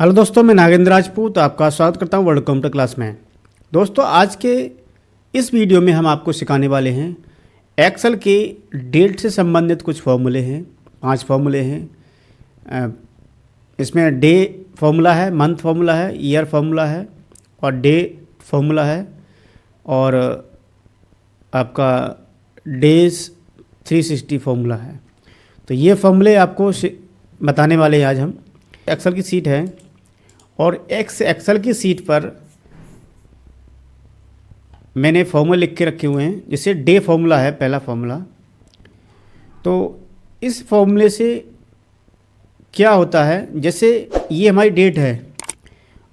Hello दोस्तों, मैं नागेंद्र राजपूत आपका स्वागत करता हूं वर्ल्ड कंप्यूटर क्लास में। दोस्तों, आज के इस वीडियो में हम आपको सिखाने वाले हैं एक्सेल के डेट से संबंधित कुछ फॉर्मूले हैं। 5 फॉर्मूले हैं। इसमें डे फार्मूला है, मंथ फार्मूला है, ईयर फार्मूला है और डे फार्मूला है और आपका डेज 360 फार्मूला है। तो ये फॉर्मूले आपको बताने वाले हैं आज हम। एक्सेल की सीट है और एक्सेल की सीट पर मैंने फॉर्मूला लिख के रखे हुए हैं। जैसे डे फॉर्मूला है, पहला फॉर्मूला। तो इस फॉर्मूले से क्या होता है, जैसे ये हमारी डेट है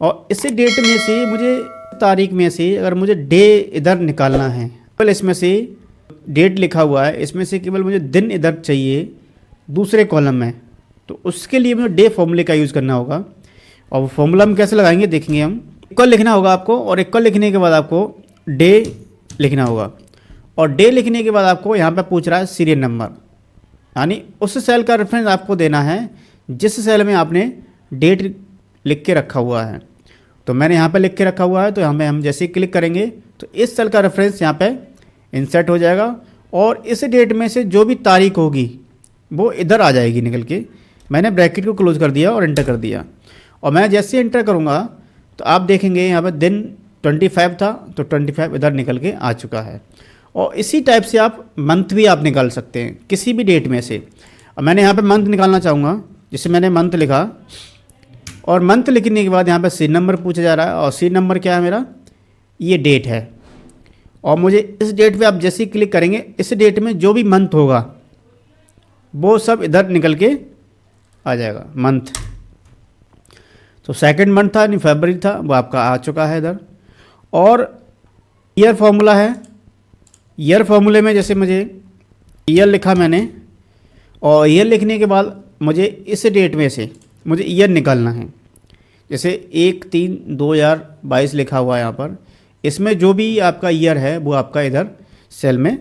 और इस डेट में से मुझे तारीख में से अगर मुझे डे इधर निकालना है, केवल इसमें से डेट लिखा हुआ है, इसमें से केवल मुझे दिन इधर चाहिए दूसरे कॉलम में, तो उसके लिए मुझे डे फॉर्मूले का यूज़ करना होगा। और वो फॉर्मूला हम कैसे लगाएंगे देखेंगे हम। इक्वल लिखना होगा आपको और इक्वल लिखने के बाद आपको डे लिखना होगा और डे लिखने के बाद आपको यहाँ पे पूछ रहा है सीरियल नंबर, यानी उस सेल का रेफरेंस आपको देना है जिस सेल में आपने डेट लिख के रखा हुआ है। तो मैंने यहाँ पे लिख के रखा हुआ है, तो यहाँ पे हम जैसे ही क्लिक करेंगे तो इस सेल का रेफरेंस यहाँ पे इंसर्ट हो जाएगा और इस डेट में से जो भी तारीख होगी वो इधर आ जाएगी निकल के। मैंने ब्रैकेट को क्लोज कर दिया और एंटर कर दिया और मैं जैसे एंटर करूँगा तो आप देखेंगे यहाँ पर दिन 25 था, तो 25 इधर निकल के आ चुका है। और इसी टाइप से आप मंथ भी आप निकाल सकते हैं किसी भी डेट में से। और मैंने यहाँ पे मंथ निकालना चाहूँगा, जैसे मैंने मंथ लिखा और मंथ लिखने के बाद यहाँ पे सी नंबर पूछा जा रहा है और सी नंबर क्या है मेरा, ये डेट है। और मुझे इस डेट पे आप जैसे ही क्लिक करेंगे इस डेट में जो भी मंथ होगा वो सब इधर निकल के आ जाएगा मंथ। तो सेकंड मंथ था, नहीं फरवरी था, वो आपका आ चुका है इधर। और ईयर फार्मूला है। ईयर फार्मूले में जैसे मुझे ईयर लिखा मैंने और ईयर लिखने के बाद मुझे इस डेट में से मुझे ईयर निकालना है। जैसे 1/3/2022 लिखा हुआ है यहाँ पर, इसमें जो भी आपका ईयर है वो आपका इधर सेल में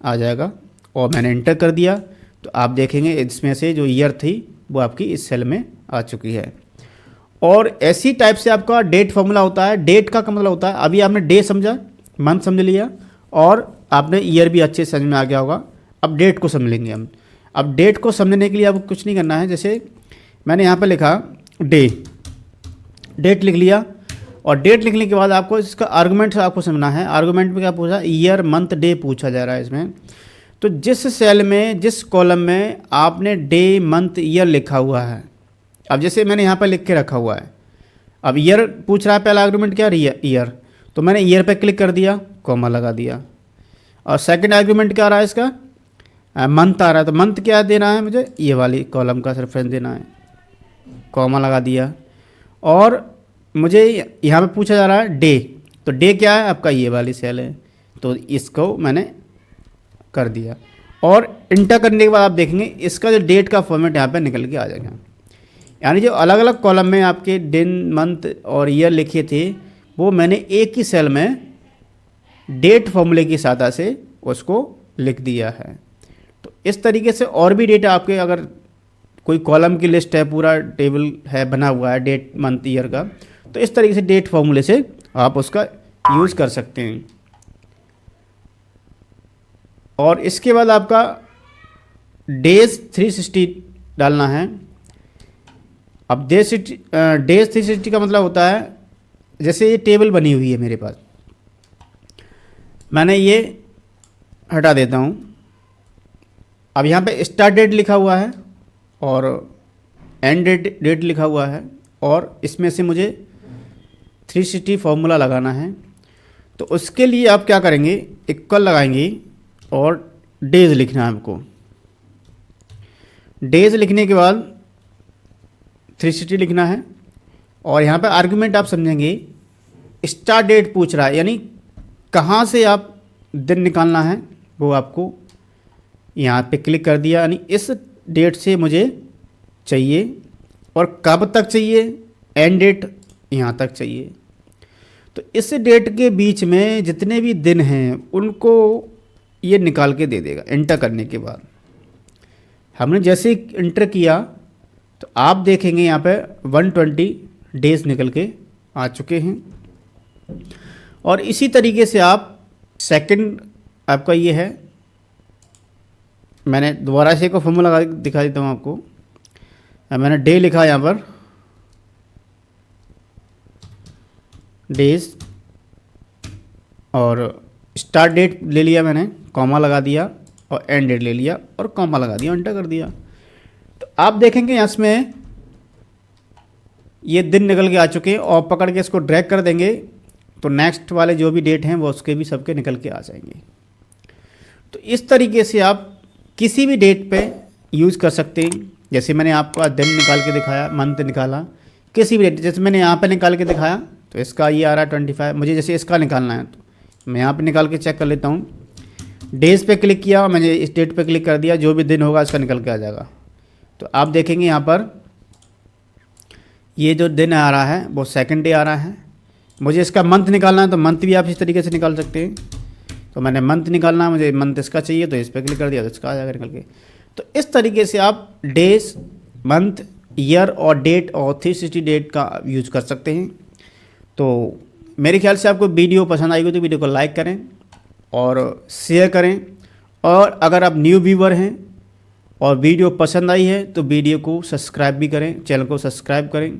आ जाएगा। और मैंने एंटर कर दिया तो आप देखेंगे इसमें से जो ईयर थी वो आपकी इस सेल में आ चुकी है। और ऐसी टाइप से आपका डेट फार्मूला होता है। डेट का मतलब होता है, अभी आपने डे समझा, मंथ समझ लिया और आपने ईयर भी अच्छे समझ में आ गया होगा। अब डेट को समझ लेंगे हम। अब डेट को समझने के लिए आपको कुछ नहीं करना है। जैसे मैंने यहाँ पर लिखा डे, डेट लिख लिया और डेट लिखने के बाद आपको इसका आर्गूमेंट आपको समझना है। आर्गूमेंट में क्या पूछा, ईयर मंथ डे पूछा जा रहा है इसमें। तो जिस सेल में जिस कॉलम में आपने डे मंथ ईयर लिखा हुआ है, अब जैसे मैंने यहाँ पर लिख के रखा हुआ है, अब ईयर पूछ रहा है, पहला आर्गूमेंट क्या ईयर, तो मैंने ईयर पे क्लिक कर दिया, कॉमा लगा दिया। और सेकंड आर्गूमेंट क्या आ रहा है इसका, मंथ आ रहा है, तो मंथ क्या देना है मुझे, ये वाली कॉलम का रेफरेंस देना है, कॉमा लगा दिया। और मुझे यहाँ पे पूछा जा रहा है डे, तो डे क्या है आपका, ये वाली सेल है, तो इसको मैंने कर दिया। और इंटर करने के बाद आप देखेंगे इसका जो डेट का फॉर्मेट यहाँ पे निकल के आ जाएगा। यानी जो अलग अलग कॉलम में आपके दिन मंथ और ईयर लिखे थे वो मैंने एक ही सेल में डेट फॉर्मूले की सहायता से उसको लिख दिया है। तो इस तरीके से और भी डेटा आपके, अगर कोई कॉलम की लिस्ट है, पूरा टेबल है बना हुआ है डेट मंथ ईयर का, तो इस तरीके से डेट फॉर्मूले से आप उसका यूज़ कर सकते हैं। और इसके बाद आपका डेज 360 डालना है। अब डेज 360 का मतलब होता है, जैसे ये टेबल बनी हुई है मेरे पास, मैंने ये हटा देता हूँ। अब यहाँ पे स्टार्ट डेट लिखा हुआ है और एंड डेट लिखा हुआ है और इसमें से मुझे 360 फार्मूला लगाना है। तो उसके लिए आप क्या करेंगे, इक्वल लगाएंगे और डेज लिखना है हमको। डेज लिखने के बाद 360 लिखना है और यहाँ पे आर्गुमेंट आप समझेंगे, स्टार्ट डेट पूछ रहा है, यानी कहाँ से आप दिन निकालना है वो आपको यहाँ पे क्लिक कर दिया, यानी इस डेट से मुझे चाहिए और कब तक चाहिए, एंड डेट यहाँ तक चाहिए। तो इस डेट के बीच में जितने भी दिन हैं उनको ये निकाल के दे देगा। एंटर करने के बाद हमने जैसे ही इंटर किया तो आप देखेंगे यहाँ पे 120 डेज निकल के आ चुके हैं। और इसी तरीके से आप सेकंड आपका ये है, मैंने दोबारा से एक फॉर्मूला लगा दिखा देता हूँ आपको। मैंने डे लिखा यहाँ पर, डेज, और स्टार्ट डेट ले लिया मैंने, कॉमा लगा दिया, और एंड डेट ले लिया और कॉमा लगा दिया, एंटर कर दिया। तो आप देखेंगे इसमें ये दिन निकल के आ चुके हैं, और पकड़ के इसको ड्रैग कर देंगे तो नेक्स्ट वाले जो भी डेट हैं वो उसके भी सबके निकल के आ जाएंगे। तो इस तरीके से आप किसी भी डेट पे यूज़ कर सकते हैं। जैसे मैंने आपको दिन निकाल के दिखाया, मंथ निकाला, किसी भी डेट, जैसे मैंने यहाँ पे निकाल के दिखाया तो इसका ये आ रहा है 25। मुझे जैसे इसका निकालना है तो मैं यहाँ पे निकाल के चेक कर लेता हूँ। डेज़ पे क्लिक किया, मैंने इस डेट पे क्लिक कर दिया, जो भी दिन होगा इसका निकल के आ जाएगा। तो आप देखेंगे यहाँ पर ये जो दिन आ रहा है वो सेकंड डे आ रहा है। मुझे इसका मंथ निकालना है तो मंथ भी आप इस तरीके से निकाल सकते हैं। तो मैंने मंथ निकालना है, मुझे मंथ इसका चाहिए तो इस पर क्लिक कर दिया तो इसका आ जाएगा निकल के। तो इस तरीके से आप डेज, मंथ, ईयर और डेट और 360 डेट का यूज़ कर सकते हैं। तो मेरे ख्याल से आपको वीडियो पसंद आएगी तो वीडियो को लाइक करें और शेयर करें। और अगर आप न्यू व्यूवर हैं और वीडियो पसंद आई है तो वीडियो को सब्सक्राइब भी करें, चैनल को सब्सक्राइब करें।